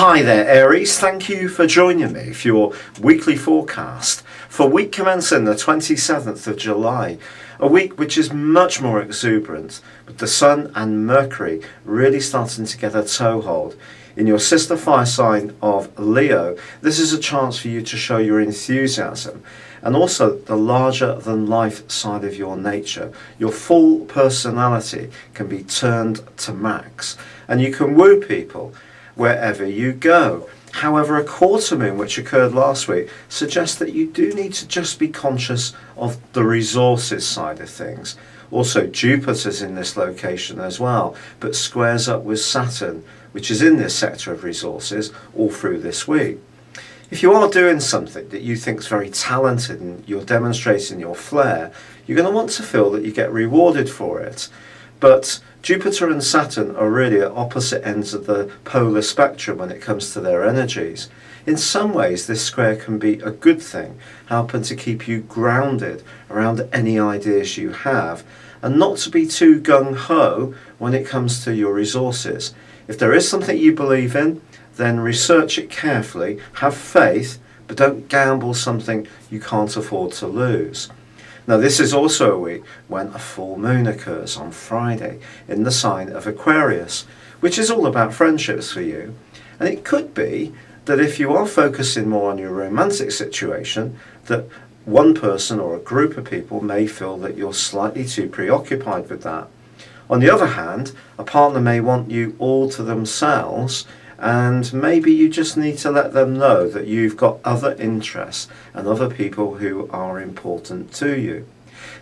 Hi there, Aries. Thank you for joining me for your weekly forecast for week commencing the 27th of July, a week which is much more exuberant, with the Sun and Mercury really starting to get a toehold. In your sister fire sign of Leo, this is a chance for you to show your enthusiasm and also the larger than life side of your nature. Your full personality can be turned to max and you can woo people wherever you go. However, a quarter moon which occurred last week suggests that you do need to just be conscious of the resources side of things. Also, Jupiter's in this location as well, but squares up with Saturn, which is in this sector of resources all through this week. If you are doing something that you think is very talented and you're demonstrating your flair, you're going to want to feel that you get rewarded for it. But Jupiter and Saturn are really at opposite ends of the polar spectrum when it comes to their energies. In some ways, this square can be a good thing, helping to keep you grounded around any ideas you have, and not to be too gung-ho when it comes to your resources. If there is something you believe in, then research it carefully, have faith, but don't gamble something you can't afford to lose. Now, this is also a week when a full moon occurs on Friday in the sign of Aquarius, which is all about friendships for you. And it could be that if you are focusing more on your romantic situation, that one person or a group of people may feel that you're slightly too preoccupied with that. On the other hand, a partner may want you all to themselves, and maybe you just need to let them know that you've got other interests and other people who are important to you.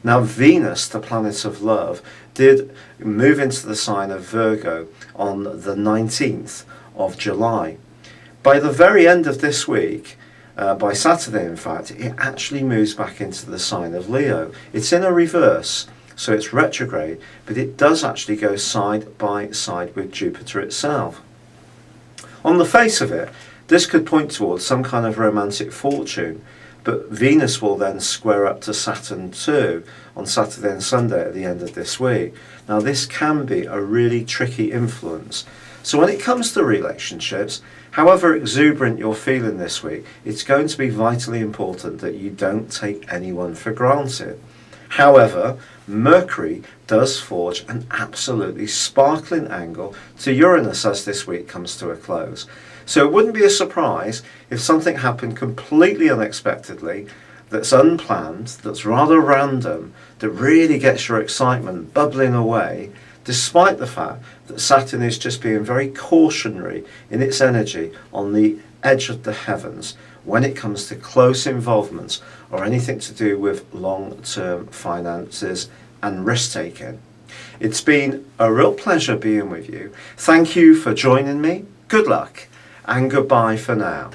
Now, Venus, the planet of love, did move into the sign of Virgo on the 19th of July. By the very end of this week, by Saturday in fact, it actually moves back into the sign of Leo. It's in a reverse, so it's retrograde, but it does actually go side by side with Jupiter itself. On the face of it, this could point towards some kind of romantic fortune, but Venus will then square up to Saturn too on Saturday and Sunday at the end of this week. Now, this can be a really tricky influence. So when it comes to relationships, however exuberant you're feeling this week, it's going to be vitally important that you don't take anyone for granted. However, Mercury does forge an absolutely sparkling angle to Uranus as this week comes to a close. So it wouldn't be a surprise if something happened completely unexpectedly, that's unplanned, that's rather random, that really gets your excitement bubbling away, despite the fact that Saturn is just being very cautionary in its energy on the edge of the heavens when it comes to close involvements or anything to do with long-term finances and risk-taking. It's been a real pleasure being with you. Thank you for joining me. Good luck and goodbye for now.